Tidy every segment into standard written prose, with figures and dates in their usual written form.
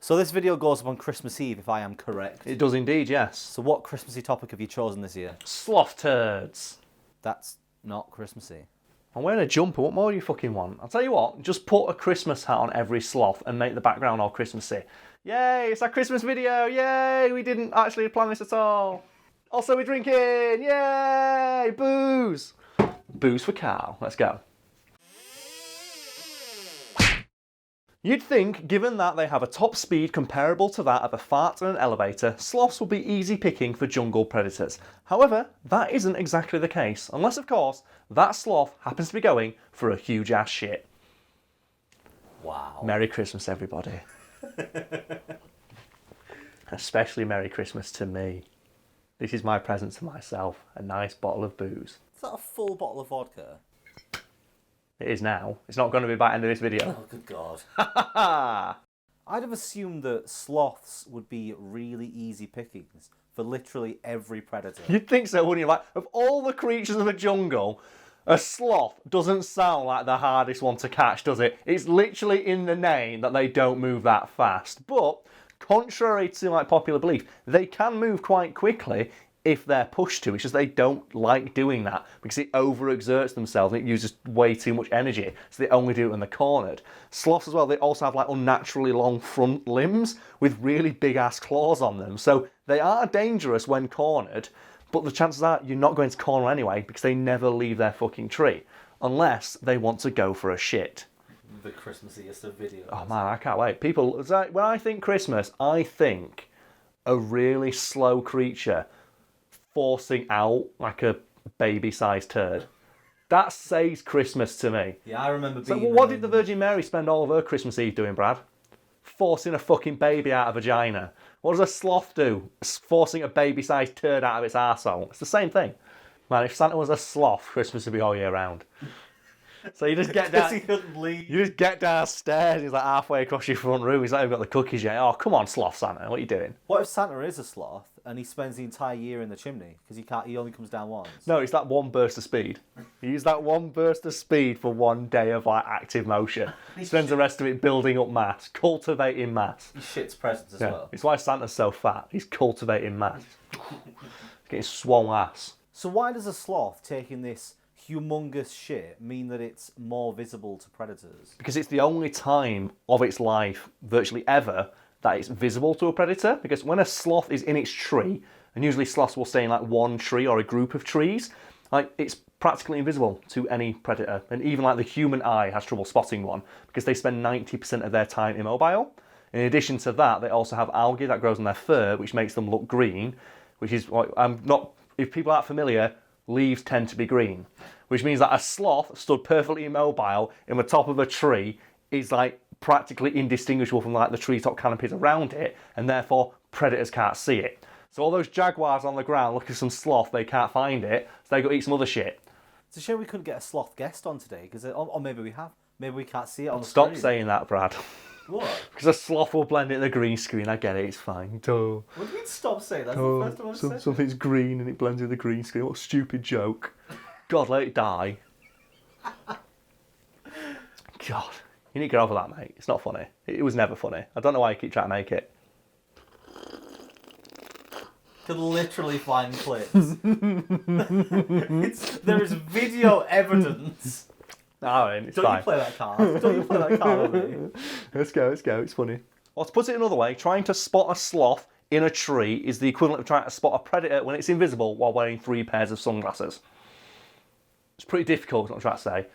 So this video goes up on Christmas Eve, if I am correct. It does indeed, yes. So what Christmassy topic have you chosen this year? Sloth turds. That's not Christmassy. I'm wearing a jumper, what more do you fucking want? I'll tell you what, just put a Christmas hat on every sloth and make the background all Christmassy. Yay, it's our Christmas video, yay, we didn't actually plan this at all. Also, we're drinking, yay, booze. Booze for Karl, let's go. You'd think, given that they have a top speed comparable to that of a fart in an elevator, sloths would be easy picking for jungle predators. However, that isn't exactly the case, unless of course, that sloth happens to be going for a huge ass shit. Wow. Merry Christmas, everybody. Especially Merry Christmas to me. This is my present to myself, a nice bottle of booze. Is that a full bottle of vodka? It is now. It's not going to be by the end of this video. Oh, good God. I'd have assumed that sloths would be really easy pickings for literally every predator. You'd think so, wouldn't you? Like, of all the creatures of the jungle, a sloth doesn't sound like the hardest one to catch, does it? It's literally in the name that they don't move that fast. But, contrary to like popular belief, they can move quite quickly if they're pushed to. It's just they don't like doing that because it overexerts themselves and it uses way too much energy, so they only do it when they're cornered. Sloths as well, they also have like unnaturally long front limbs with really big ass claws on them, so they are dangerous when cornered, but the chances are you're not going to corner anyway because they never leave their fucking tree unless they want to go for a shit. The Christmassiest of videos. Oh man, I can't wait. People, when I think Christmas, I think a really slow creature forcing out like a baby-sized turd. That says Christmas to me. Yeah, I remember being... So what did the Virgin Mary spend all of her Christmas Eve doing, Brad? Forcing a fucking baby out of a vagina. What does a sloth do? Forcing a baby-sized turd out of its arsehole. It's the same thing. Man, if Santa was a sloth, Christmas would be all year round. So you just get down... he couldn't leave. You just get downstairs, he's like halfway across your front room, he's not even got the cookies yet. Oh, come on, sloth Santa, what are you doing? What if Santa is a sloth and he spends the entire year in the chimney because he only comes down once? No, it's that one burst of speed. You use that one burst of speed for one day of like active motion. Spends the rest of it building up mass, cultivating mass. He shits presents as well. It's why Santa's so fat. He's cultivating mass. He's getting swole ass. So why does a sloth taking this humongous shit mean that it's more visible to predators? Because it's the only time of its life, virtually ever, that it's visible to a predator. Because when a sloth is in its tree, and usually sloths will stay in like one tree or a group of trees, like it's practically invisible to any predator. And even like the human eye has trouble spotting one because they spend 90% of their time immobile. In addition to that, they also have algae that grows on their fur, which makes them look green, which is like, if people aren't familiar, leaves tend to be green, which means that a sloth stood perfectly immobile in the top of a tree is like practically indistinguishable from like the treetop canopies around it, and therefore predators can't see it. So all those jaguars on the ground looking for some sloth, they can't find it, so they go eat some other shit. It's a shame we couldn't get a sloth guest on today, because or maybe we have. Maybe we can't see it on the Stop screen. saying that, Brad. What? Because a sloth will blend in the green screen. I get it, it's fine. Duh. What do you mean stop saying that? That's the first time I've said it. Something's green and it blends in the green screen. What a stupid joke. God, let it die. God. You need to get over that, mate. It's not funny. It was never funny. I don't know why you keep trying to make it. Could literally find clips. There is video evidence. No, it's Don't fine. you play that card? Don't you play that card with me? Let's go. It's funny. Or to put it another way, trying to spot a sloth in a tree is the equivalent of trying to spot a predator when it's invisible while wearing 3 pairs of sunglasses. It's pretty difficult, is what I'm trying to say.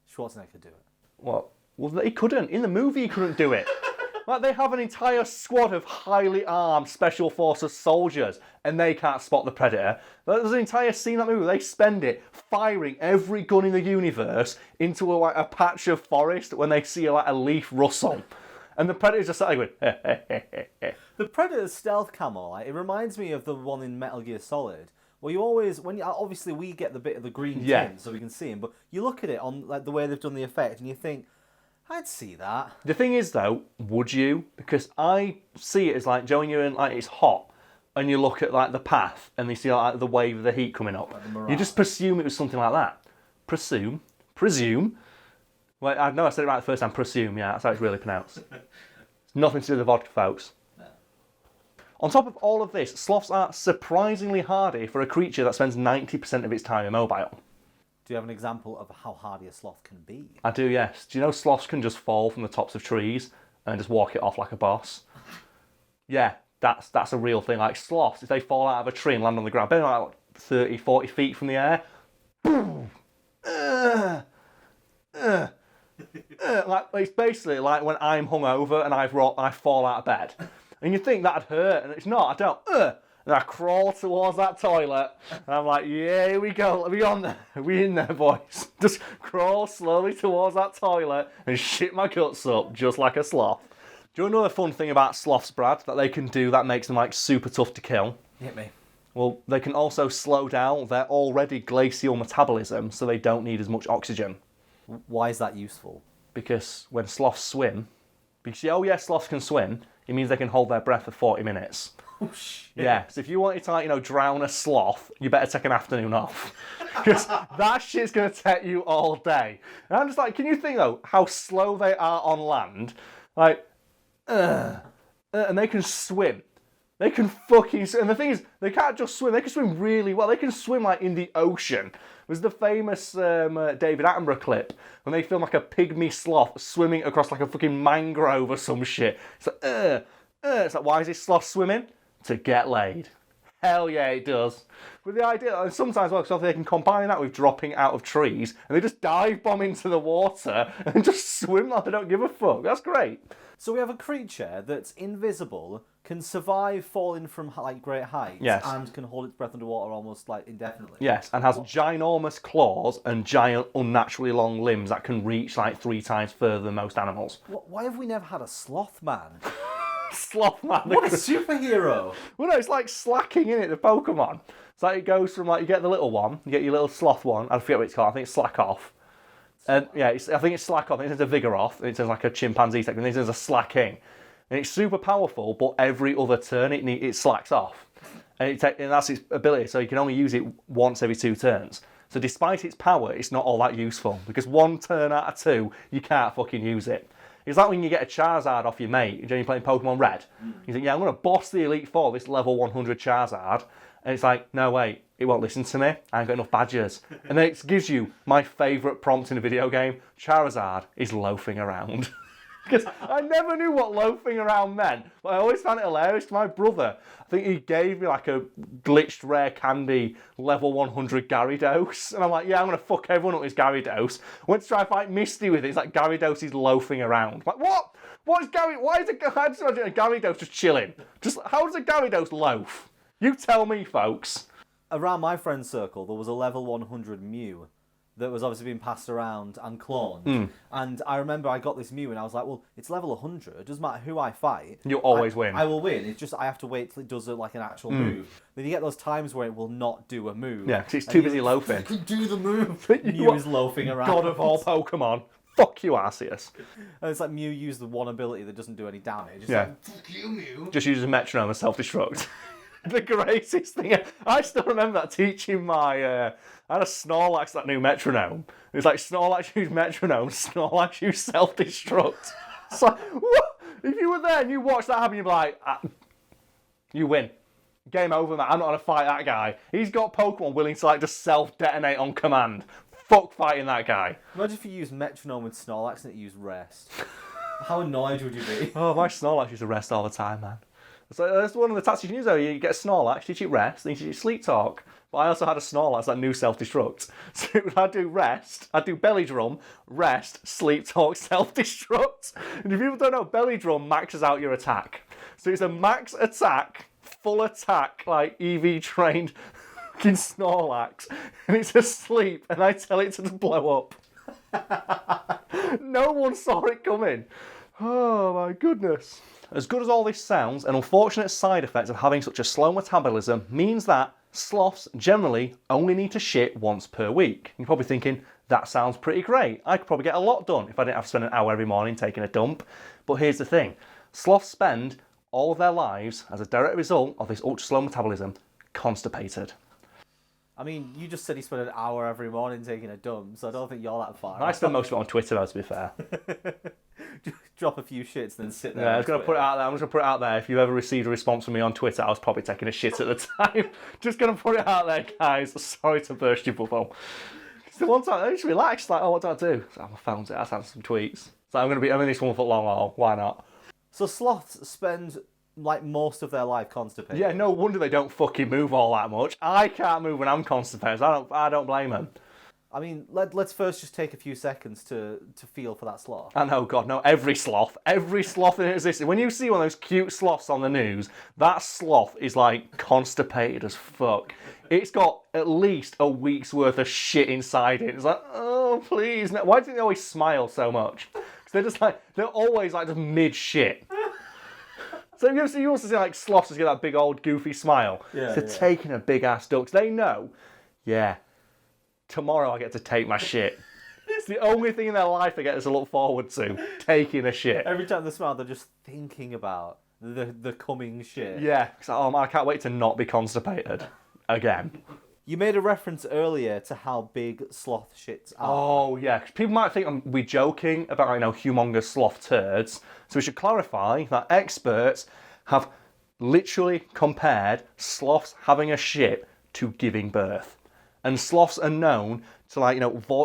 Schwarzenegger could do it. What? Well, he couldn't. In the movie, he couldn't do it. Like, they have an entire squad of highly armed Special Forces soldiers, and they can't spot the predator. There's an entire scene in that movie. They spend it firing every gun in the universe into a patch of forest when they see a leaf rustle. And the predator's just sat there going, The Predator's stealth camo, it reminds me of the one in Metal Gear Solid. Well, obviously we get the bit of the green tint so we can see him, but you look at it on like the way they've done the effect, and you think, I'd see that. The thing is, though, would you? Because I see it as like, Joe, when you're in, like, it's hot, and you look at like the path, and you see like the wave of the heat coming up. Like you just presume it was something like that. Presume. Well, I know I said it right the first time. Presume, yeah, that's how it's really pronounced. It's Nothing to do with the vodka, folks. No. On top of all of this, sloths are surprisingly hardy for a creature that spends 90% of its time immobile. Do you have an example of how hardy a sloth can be? I do, yes. Do you know sloths can just fall from the tops of trees and just walk it off like a boss? Yeah, that's a real thing. Like sloths, if they fall out of a tree and land on the ground, they're like 30, 40 feet from the air. Boom! Like it's basically like when I'm hungover and I fall out of bed. And you think that'd hurt, and it's not. I don't. And I crawl towards that toilet, and I'm like, yeah, here we go. Are we on there? Are we in there, boys? Just crawl slowly towards that toilet and shit my guts up, just like a sloth. Do you know another fun thing about sloths, Brad, that they can do that makes them like super tough to kill? Hit me. Well, they can also slow down their already glacial metabolism, so they don't need as much oxygen. Why is that useful? Because when sloths swim, sloths can swim, it means they can hold their breath for 40 minutes. Oh, shit. Yeah, so if you wanted to, like, drown a sloth, you better take an afternoon off. Because that shit's going to take you all day. And I'm just like, can you think, though, how slow they are on land? Like, and they can swim. They can fucking swim. And the thing is, they can't just swim, they can swim really well. They can swim, like, in the ocean. There's the famous David Attenborough clip when they film, like, a pygmy sloth swimming across, like, a fucking mangrove or some shit. It's like, why is this sloth swimming? To get laid. Hell yeah, it does. With the idea, and sometimes well, they can combine that with dropping out of trees, and they just dive bomb into the water and just swim like they don't give a fuck. That's great. So we have a creature that's invisible, can survive falling from like great heights, Yes. and can hold its breath underwater almost like indefinitely. Yes, and has ginormous claws and giant unnaturally long limbs that can reach like 3 times further than most animals. Why have we never had a sloth man? Sloth man. What a superhero! Well, no, it's like slacking in it, the Pokemon. It's like it goes from like, you get the little one, you get your little sloth one, I forget what it's called, I think it's Slack Off. And yeah, I think it's Slack Off, I think there's a Vigor Off, and it turns like a chimpanzee second, and then there's a Slacking. And it's super powerful, but every other turn it slacks off. And that's its ability, so you can only use it once every 2 turns. So despite its power, it's not all that useful, because 1 turn out of 2, you can't fucking use it. It's like when you get a Charizard off your mate, when you're playing Pokemon Red. You think, yeah, I'm going to boss the Elite Four, this level 100 Charizard. And it's like, no, wait, it won't listen to me. I ain't got enough badges. And then it gives you my favourite prompt in a video game. Charizard is loafing around. Because I never knew what loafing around meant. But I always found it hilarious. My brother, I think he gave me like a glitched rare candy level 100 Gyarados. And I'm like, yeah, I'm going to fuck everyone up with this Gyarados. Went to try and fight Misty with it. It's like Gyarados is loafing around. I'm like, what? What is Gyarados? Why is I just imagine a Gyarados just chilling? Just how does a Gyarados loaf? You tell me, folks. Around my friend's circle, there was a level 100 Mew that was obviously being passed around and cloned. And I remember I got this Mew and I was like, well, it's level 100. It doesn't matter who I fight. You'll always win. I will win. It's just I have to wait till it does like an actual move. Then you get those times where it will not do a move. Yeah, because it's too busy loafing. Do the move. Mew is loafing around. God of all Pokemon. Fuck you, Arceus. And it's like Mew used the one ability that doesn't do any damage. It's Yeah. like, fuck you, Mew. Just uses a metronome and self-destruct. The greatest thing. I still remember that teaching my... I had a Snorlax that knew metronome. It was like Snorlax used metronome, Snorlax used self-destruct. So, what? If you were there and you watched that happen, you'd be like, you win. Game over, man. I'm not going to fight that guy. He's got Pokemon willing to like just self-detonate on command. Fuck fighting that guy. Imagine if you used metronome with Snorlax and it used rest. How annoyed would you be? Oh, my Snorlax used to rest all the time, man. So that's one of the tactics you can use though. You get a Snorlax, teach it rest, then you teach it sleep talk. But I also had a Snorlax that knew self-destruct. So I'd do rest, I'd do belly drum, rest, sleep talk, self-destruct. And if people don't know, belly drum maxes out your attack. So it's a max attack, full attack, like EV trained fucking Snorlax. And it's asleep and I tell it to just blow up. No one saw it coming. Oh my goodness. As good as all this sounds, an unfortunate side effect of having such a slow metabolism means that sloths generally only need to shit once per week. You're probably thinking, that sounds pretty great. I could probably get a lot done if I didn't have to spend an hour every morning taking a dump. But here's the thing. Sloths spend all of their lives, as a direct result of this ultra slow metabolism, constipated. I mean, you just said he spent an hour every morning taking a dump, so I don't think you're that far. I spend most of it on Twitter, though, to be fair. drop a few shits and then sit there. Yeah, I was going to put it out there. I'm just going to put it out there. If you ever received a response from me on Twitter, I was probably taking a shit at the time. Just going to put it out there, guys. Sorry to burst your bubble. It's the one time I just relaxed, like, oh, what do I do? So I found it. I sent some tweets. So I'm in this 1 foot long haul. Why not? So sloths spend like most of their life constipated. Yeah, no wonder they don't fucking move all that much. I can't move when I'm constipated. I don't blame them. I mean, let's first just take a few seconds to feel for that sloth. I know, God, no, every sloth in existence. When you see one of those cute sloths on the news, that sloth is like constipated as fuck. It's got at least a week's worth of shit inside it. It's like, oh, please. No. Why do they always smile so much? Because they're always like just mid shit. So you also see like sloths get that big old goofy smile. Yeah, they're taking a big ass dump. They know, yeah, tomorrow I get to take my shit. It's the only thing in their life they get to look forward to, taking a shit. Every time they smile, they're just thinking about the coming shit. Yeah, so, I can't wait to not be constipated again. You made a reference earlier to how big sloth shits are. Oh, yeah. People might think we're joking about, humongous sloth turds. So we should clarify that experts have literally compared sloths having a shit to giving birth. And sloths are known to,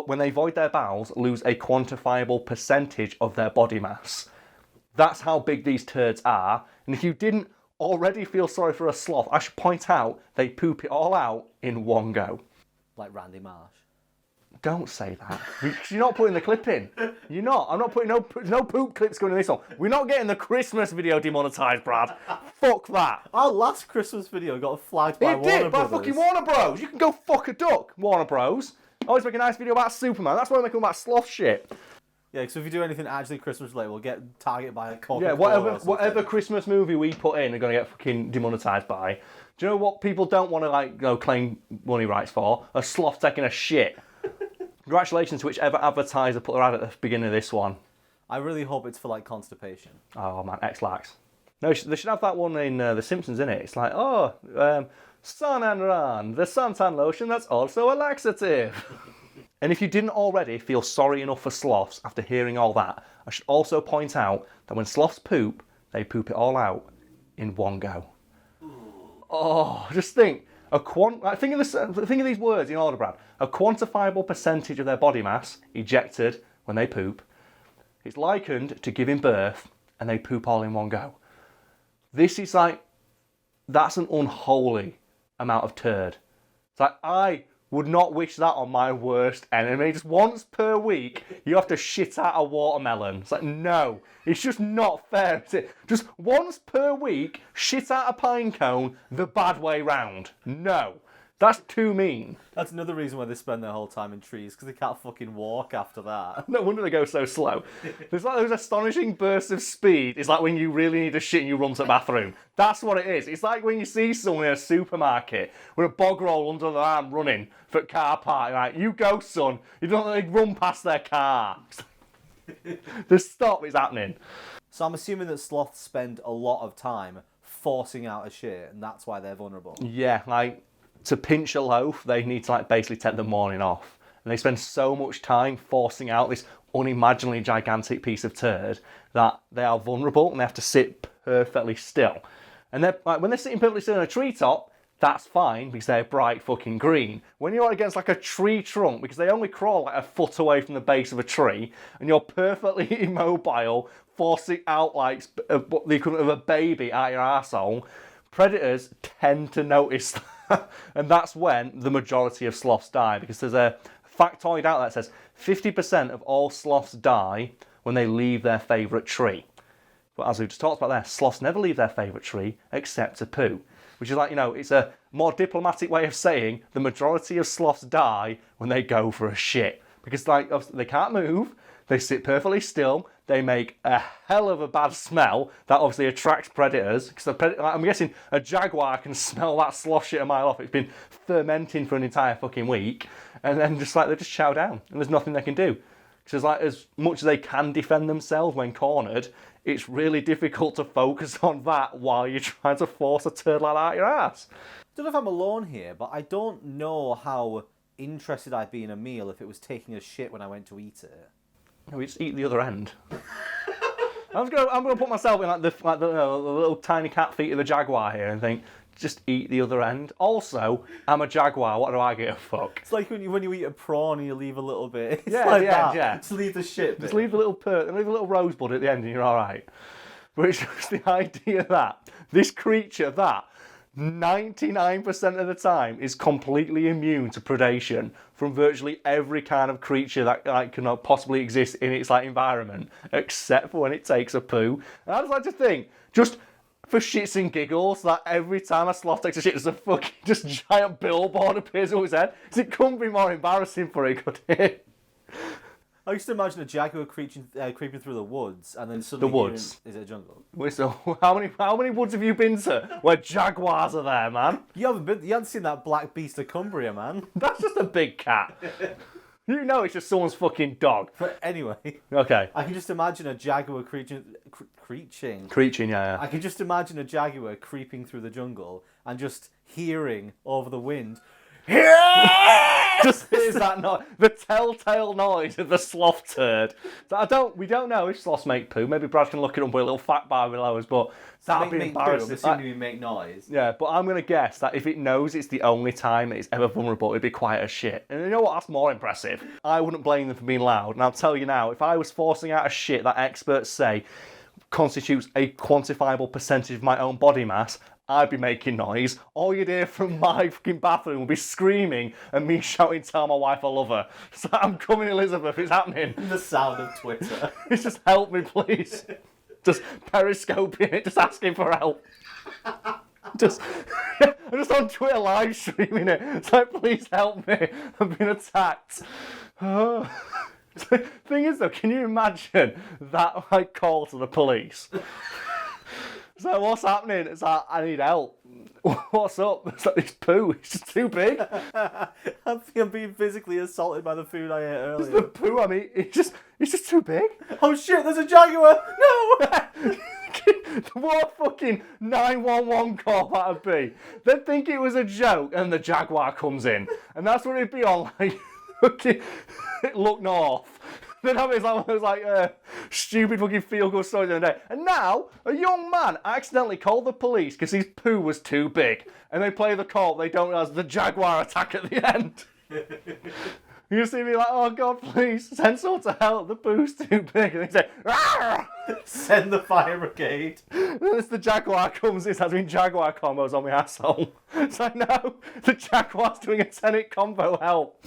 when they void their bowels, lose a quantifiable percentage of their body mass. That's how big these turds are. And if you didn't already feel sorry for a sloth, I should point out they poop it all out in one go. Like Randy Marsh. Don't say that. You're not putting the clip in. You're not. I'm not putting no poop clips going in this one. We're not getting the Christmas video demonetized, Brad. Fuck that. Our last Christmas video got flagged by Warner Brothers. It did, by fucking Warner Bros. You can go fuck a duck, Warner Bros. I always make a nice video about Superman. That's why I'm making about sloth shit. Yeah, because if you do anything actually Christmas related, we'll get targeted by a corporate. Yeah, whatever Christmas movie we put in, are going to get fucking demonetized by. Do you know what people don't want to claim money rights for? A sloth taking a shit. Congratulations to whichever advertiser put their ad at the beginning of this one. I really hope it's for constipation. Oh man, X-Lax. No, they should have that one in The Simpsons, innit? It's like, sun and run, the suntan lotion that's also a laxative. And if you didn't already feel sorry enough for sloths after hearing all that, I should also point out that when sloths poop, they poop it all out in one go. Oh, just think. Think of these words in order, Brad. A quantifiable percentage of their body mass ejected when they poop. It's likened to giving birth, and they poop all in one go. This is that's an unholy amount of turd. It's like, I would not wish that on my worst enemy. Just once per week, you have to shit out a watermelon. It's like, no, it's just not fair, is it? Just once per week, shit out a pine cone the bad way round. No, that's too mean. That's another reason why they spend their whole time in trees, because they can't fucking walk after that. No wonder they go so slow. There's those astonishing bursts of speed. It's like when you really need a shit and you run to the bathroom. That's what it is. It's like when you see someone in a supermarket with a bog roll under their arm running for a car park. Like, you go, son. You don't let them run past their car. The stop is happening. So I'm assuming that sloths spend a lot of time forcing out a shit, and that's why they're vulnerable. Yeah, to pinch a loaf, they need to basically take the morning off. And they spend so much time forcing out this unimaginably gigantic piece of turd that they are vulnerable and they have to sit perfectly still. And when they're sitting perfectly still in a treetop, that's fine because they're bright fucking green. When you're against a tree trunk, because they only crawl a foot away from the base of a tree, and you're perfectly immobile, forcing out the equivalent of a baby out your arsehole, predators tend to notice that. And that's when the majority of sloths die, because there's a factoid out there that says 50% of all sloths die when they leave their favourite tree. But as we've just talked about there, sloths never leave their favourite tree except to poo. Which is it's a more diplomatic way of saying the majority of sloths die when they go for a shit. Because they can't move, they sit perfectly still, they make a hell of a bad smell that obviously attracts predators. Because I'm guessing a jaguar can smell that sloth shit a mile off. It's been fermenting for an entire fucking week. And then they just chow down. And there's nothing they can do. Because as much as they can defend themselves when cornered, it's really difficult to focus on that while you're trying to force a turd like that out your ass. I don't know if I'm alone here, but I don't know how interested I'd be in a meal if it was taking a shit when I went to eat it. No, we just eat the other end. I'm gonna put myself in the little tiny cat feet of the Jaguar here and think, just eat the other end. Also, I'm a Jaguar. What do I give a fuck? It's like when you eat a prawn and you leave a little bit. It's Yeah, like yeah, that. yeah. Just leave the shit bit. Just leave a little rosebud at the end and you're all right. But it's just the idea that this creature that 99% of the time is completely immune to predation from virtually every kind of creature that can possibly exist in its environment, except for when it takes a poo. And I just like to think, just for shits and giggles, that every time a sloth takes a shit, there's a fucking just giant billboard appears over his head. So it couldn't be more embarrassing for it, could it? I used to imagine a jaguar creeping through the woods, and then suddenly The woods? is it a jungle? Wait, so how many woods have you been to where jaguars are there, man? You haven't seen that black beast of Cumbria, man. That's just a big cat. You know it's just someone's fucking dog. But anyway, Okay. I can just imagine a jaguar creaching. Yeah. I can just imagine a jaguar creeping through the jungle and just hearing over the wind. Just hears that noise, the telltale noise of the sloth turd. So we don't know if sloths make poo. Maybe Brad can look it up with a little fact bar below us, but that'd be embarrassing. I'm assuming you make noise. Yeah, but I'm going to guess that if it knows it's the only time it's ever vulnerable, it'd be quiet as shit. And you know what? That's more impressive. I wouldn't blame them for being loud. And I'll tell you now, if I was forcing out a shit that experts say constitutes a quantifiable percentage of my own body mass, I'd be making noise. All you'd hear from my fucking bathroom would be screaming and me shouting, tell my wife I love her. So I'm coming, Elizabeth, it's happening. The sound of Twitter. It's just help me, please. Just periscoping it, just asking for help. I'm just on Twitter live streaming it. It's like, please help me. I've been attacked. The thing is though, can you imagine that call to the police? So what's happening? It's like, I need help. What's up? It's like, this poo, it's just too big. I think I'm being physically assaulted by the food I ate earlier. The poo, I mean, it's just too big. Oh shit, there's a jaguar! No! What a fucking 911 call that'd be. They'd think it was a joke and the Jaguar comes in. And that's what it'd be on, fucking, look north. Then have it as stupid fucking feel-good story the other day. And now, a young man accidentally called the police because his poo was too big. And they play the call, they don't realise the Jaguar attack at the end. You see me like, oh God, please, send someone to help, the poo's too big. And they say, Arr! Send the fire brigade. Then as the Jaguar comes, it has been Jaguar combos on my asshole. It's like, no, the Jaguar's doing a 10-hit combo, help.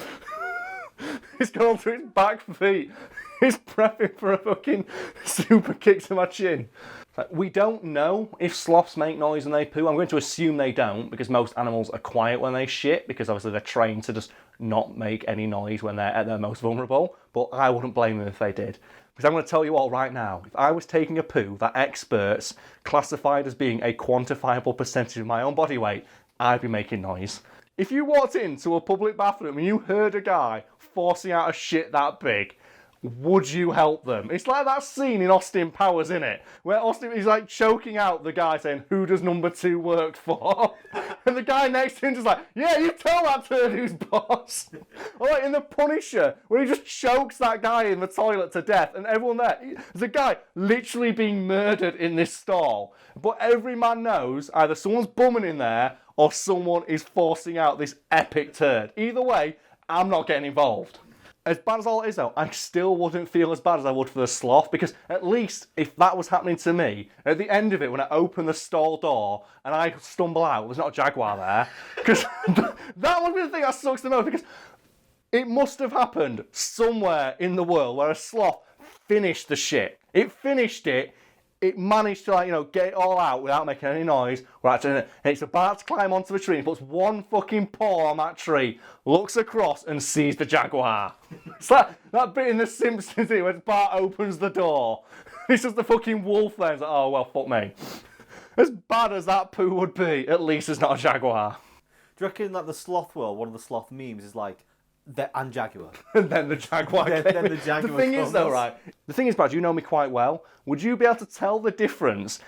He's gone through his back feet. He's prepping for a fucking super kick to my chin. We don't know if sloths make noise when they poo. I'm going to assume they don't because most animals are quiet when they shit because obviously they're trained to just not make any noise when they're at their most vulnerable. But I wouldn't blame them if they did. Because I'm going to tell you all right now, if I was taking a poo that experts classified as being a quantifiable percentage of my own body weight, I'd be making noise. If you walked into a public bathroom and you heard a guy forcing out a shit that big, would you help them? It's like that scene in Austin Powers, innit? Where Austin is choking out the guy saying, who does number 2 work for? And the guy next to him just like, yeah, you tell that turd who's boss. Or in The Punisher, where he just chokes that guy in the toilet to death and everyone there's a guy literally being murdered in this stall. But every man knows either someone's bumming in there or someone is forcing out this epic turd. Either way, I'm not getting involved. As bad as all it is though, I still wouldn't feel as bad as I would for the sloth because at least if that was happening to me, at the end of it when I open the stall door and I stumble out, there's not a Jaguar there. Because that would be the thing that sucks the most because it must have happened somewhere in the world where a sloth finished the shit. It finished it. It managed to get it all out without making any noise. Right, and it's about to climb onto the tree and puts one fucking paw on that tree, looks across and sees the Jaguar. It's like that bit in The Simpsons when Bart opens the door. It's just the fucking wolf there. It's like, oh well, fuck me. As bad as that poo would be, at least it's not a Jaguar. Do you reckon the sloth world, one of the sloth memes is and Jaguar. And then the Jaguar then the Jaguar The thing is though, right? The thing is, Brad, you know me quite well. Would you be able to tell the difference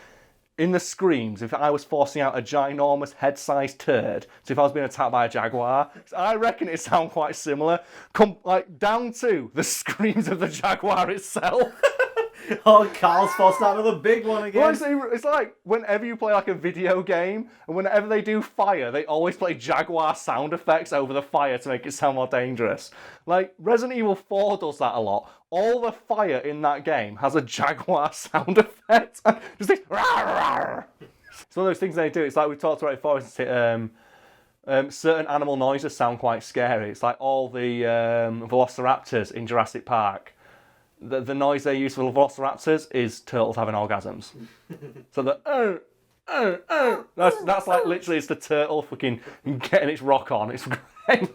in the screams if I was forcing out a ginormous head-sized turd to if I was being attacked by a Jaguar? I reckon it sounds quite similar. Down to the screams of the Jaguar itself. Oh, Karl's forced out another big one again. Well, it's like whenever you play like a video game, and whenever they do fire, they always play Jaguar sound effects over the fire to make it sound more dangerous. Like Resident Evil 4 does that a lot. All the fire in that game has a Jaguar sound effect. Just this. It's one of those things they do. It's like we talked about before. Certain animal noises sound quite scary. It's like all the velociraptors in Jurassic Park. The noise they use for velociraptors is turtles having orgasms. So the that's like literally it's the turtle fucking getting its rock on. It's great.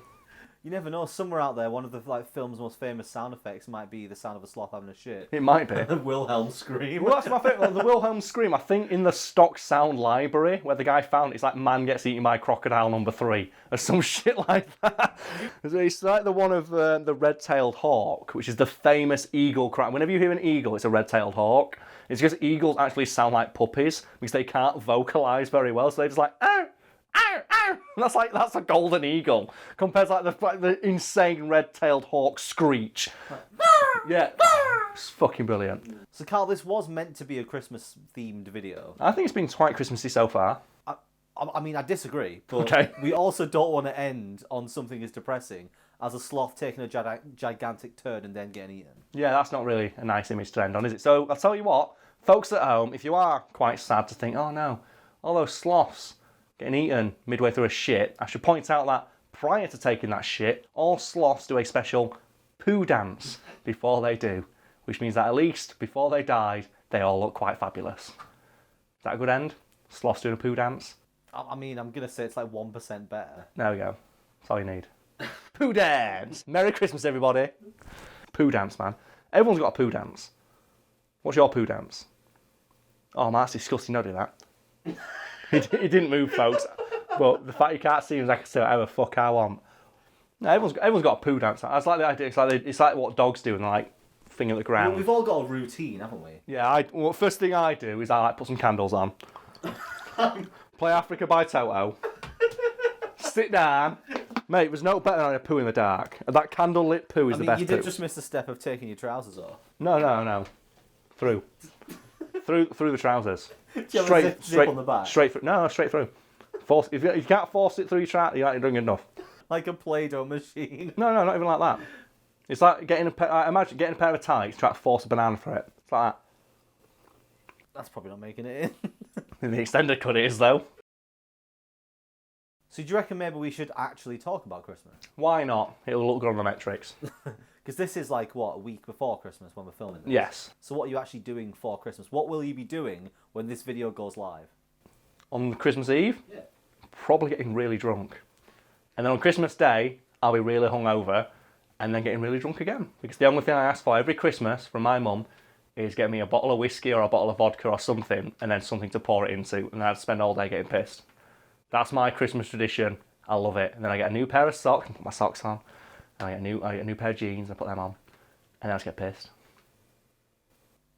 You never know. Somewhere out there, one of the film's most famous sound effects might be the sound of a sloth having a shit. It might be. The Wilhelm scream. Well, that's my favourite. The Wilhelm scream. I think in the stock sound library where the guy found it's like man gets eaten by crocodile number 3 or some shit like that. It's like the one of the red-tailed hawk, which is the famous eagle cry. Whenever you hear an eagle, it's a red-tailed hawk. It's because eagles actually sound like puppies because they can't vocalise very well, so they're just like ow. Ow, ow. That's a golden eagle compared to like the insane red-tailed hawk screech. Yeah, it's fucking brilliant. So Karl, this was meant to be a Christmas-themed video. I think it's been quite Christmassy so far. I mean, I disagree, but Okay. We also don't want to end on something as depressing as a sloth taking a gigantic turd and then getting eaten. Yeah, that's not really a nice image to end on, is it? So I'll tell you what, folks at home, if you are quite sad to think, oh no, all those sloths getting eaten midway through a shit, I should point out that prior to taking that shit, all sloths do a special poo dance before they do, which means that at least before they died, they all look quite fabulous. Is that a good end? Sloths doing a poo dance? I mean, I'm going to say it's like 1% better. There we go. That's all you need. Poo dance! Merry Christmas, everybody. Poo dance, man. Everyone's got a poo dance. What's your poo dance? Oh, man, that's disgusting. Don't do that. He didn't move, folks. But the fact you can't see him is I can say whatever fuck I want. No, everyone's got a poo dance. I like the idea. It's like what dogs do and like thing at the ground. Well, we've all got a routine, haven't we? Yeah. First thing I do is I like put some candles on. Play Africa by Toto. Sit down. Mate, there's no better than a poo in the dark. That candle-lit poo is the best you did poo. just miss the step of taking your trousers off. No. Through the trousers. Do you have a zip on the back? Straight through. No, straight through. If you can't force it through your trousers, you're not doing enough. Like a Play-Doh machine. No, not even like that. It's like imagine getting a pair of tights, trying to force a banana for it. It's like that. That's probably not making it in. In the extended cut it is, though. So do you reckon maybe we should actually talk about Christmas? Why not? It'll look good on the metrics. Because this is like, what, a week before Christmas when we're filming this? Yes. So what are you actually doing for Christmas? What will you be doing when this video goes live? On Christmas Eve? Yeah. Probably getting really drunk. And then on Christmas Day, I'll be really hungover and then getting really drunk again. Because the only thing I ask for every Christmas from my mum is get me a bottle of whiskey or a bottle of vodka or something and then something to pour it into. And then I'd spend all day getting pissed. That's my Christmas tradition. I love it. And then I get a new pair of socks and put my socks on. And I get a new pair of jeans and put them on. And then I just get pissed.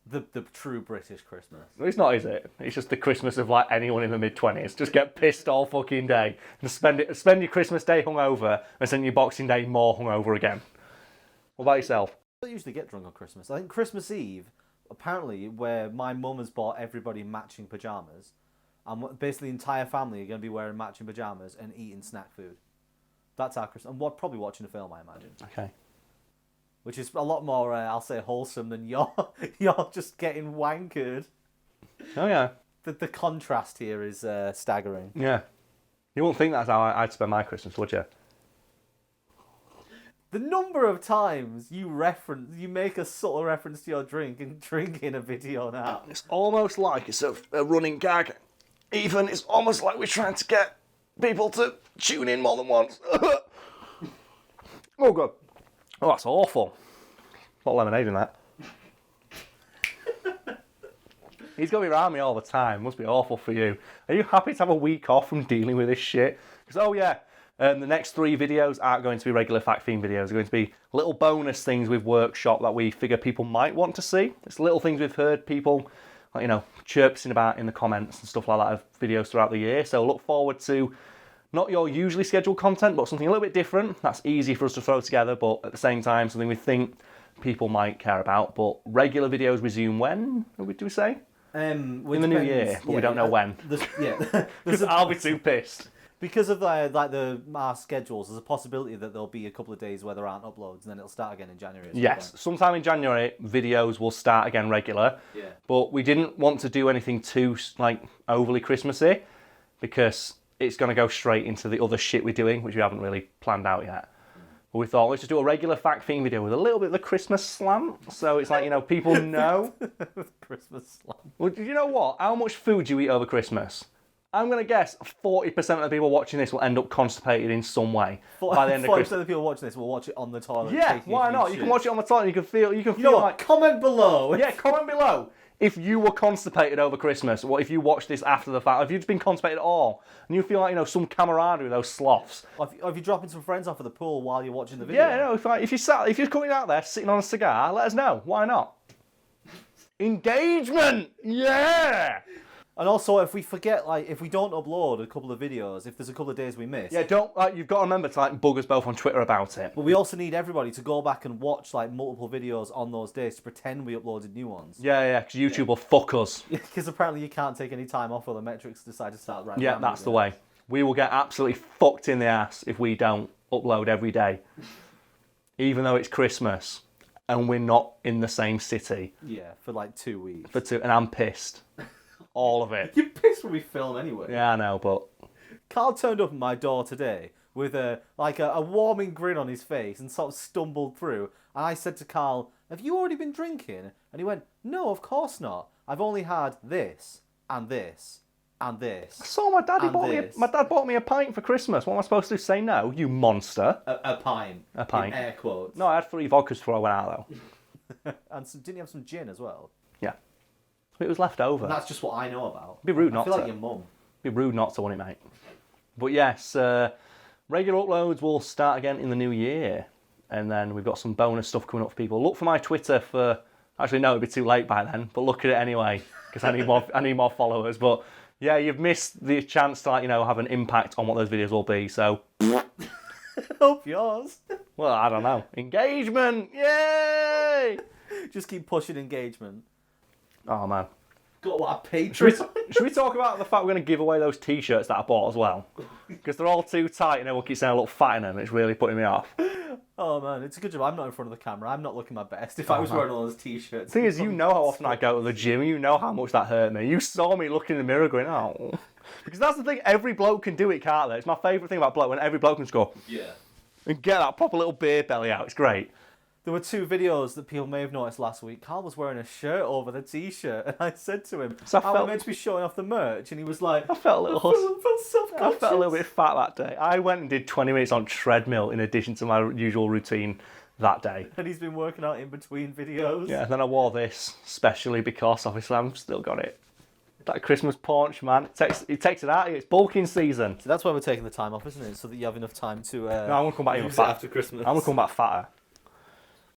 The true British Christmas. It's not, is it? It's just the Christmas of like anyone in the mid-20s. Just get pissed all fucking day. And spend your Christmas Day hungover and spend your Boxing Day more hungover again. What about yourself? I don't usually get drunk on Christmas. I think Christmas Eve, apparently, where my mum has bought everybody matching pyjamas, and basically the entire family are going to be wearing matching pyjamas and eating snack food. That's our Christmas. And probably watching a film, I imagine. Okay. Which is a lot more, I'll say, wholesome than you're just getting wankered. Oh, yeah. The contrast here is staggering. Yeah. You wouldn't think that's how I'd spend my Christmas, would you? The number of times you make a subtle reference to your drink and drink in a video now. It's almost like it's a running gag. Even it's almost like we're trying to get people to tune in more than once. Oh, God. Oh, that's awful. A lot of lemonade in that. He's going to be around me all the time. Must be awful for you. Are you happy to have a week off from dealing with this shit? Because, oh yeah, the next 3 videos aren't going to be regular Fact Fiend videos. They're going to be little bonus things we've workshopped that we figure people might want to see. It's little things we've heard people, like, chirping about in the comments and stuff like that of videos throughout the year. So look forward to not your usually scheduled content, but something a little bit different. That's easy for us to throw together, but at the same time, something we think people might care about. But regular videos resume when? Do we say? In the new year, but we don't know when. Because I'll be too pissed. Because of our schedules, there's a possibility that there'll be a couple of days where there aren't uploads, and then it'll start again in January. Yes, sometime in January, videos will start again regular. Yeah. But we didn't want to do anything too overly Christmassy, because it's going to go straight into the other shit we're doing, which we haven't really planned out yet. But we thought let's just do a regular fact theme video with a little bit of the Christmas slant, so it's people know. Christmas slant. Well, do you know what? How much food do you eat over Christmas? I'm going to guess 40% of the people watching this will end up constipated in some way by the end of Christmas. 40% of the people watching this will watch it on the toilet. Yeah, why not? You can watch it on the toilet. You can feel. You know what? Comment below. Yeah, comment below if you were constipated over Christmas. What if you watched this after the fact? If you've been constipated at all, and you feel some camaraderie with those sloths. Or if you're dropping some friends off at the pool while you're watching the video. Yeah, if you're coming out there sitting on a cigar, let us know. Why not? Engagement. Yeah. And also, if we forget, if we don't upload a couple of videos, if there's a couple of days we miss... Yeah, you've got to remember to, bug us both on Twitter about it. But we also need everybody to go back and watch, multiple videos on those days to pretend we uploaded new ones. Yeah, because YouTube will fuck us. Because apparently you can't take any time off or the metrics decide to start right. Yeah, that's the way. We will get absolutely fucked in the ass if we don't upload every day. Even though it's Christmas and we're not in the same city. Yeah, for 2 weeks. And I'm pissed. All of it. You're pissed when we film anyway. Yeah, I know, but... Carl turned up at my door today with a warming grin on his face and sort of stumbled through. And I said to Carl, have you already been drinking? And he went, no, of course not. I've only had this, and this, and this. I saw my dad bought me a pint for Christmas. What am I supposed to do? Say no, you monster. A pint. A pint. In air quotes. No, I had 3 vodkas before I went out, though. And didn't you have some gin as well? Yeah. It was left over. And that's just what I know about. It'd be rude not to. I feel like your mum. It'd be rude not to, wouldn't it, mate? But yes, regular uploads will start again in the new year. And then we've got some bonus stuff coming up for people. Look for my Twitter for... Actually, no, it'd be too late by then. But look at it anyway, because I need more followers. But yeah, you've missed the chance to have an impact on what those videos will be. So... Hope yours. Well, I don't know. Engagement! Yay! Just keep pushing engagement. Oh, man. Got what, a Patreon? Should we talk about the fact we're going to give away those T-shirts that I bought as well? Because they're all too tight and everyone keeps saying I look fat in them. It's really putting me off. Oh, man, it's a good job. I'm not in front of the camera. I'm not looking my best. If I was wearing all those T-shirts... The thing is, you know how often I go to the gym. You know how much that hurt me. You saw me looking in the mirror going, oh... Because that's the thing. Every bloke can do it, can't they? It's my favourite thing about bloke, when every bloke can just go... Yeah. And get that proper little beer belly out. It's great. There were 2 videos that people may have noticed last week. Carl was wearing a shirt over the T-shirt, and I said to him, I'm meant to be showing off the merch, and he was like... I felt a little... I felt a little bit fat that day. I went and did 20 minutes on treadmill in addition to my usual routine that day. And he's been working out in between videos. Yeah, and then I wore this, specially because, obviously, I've still got it. That Christmas paunch, man. It takes it out. It's bulking season. So that's why we're taking the time off, isn't it? So that you have enough time to... no, I'm going to come back even fatter. After Christmas. I'm going to come back fatter.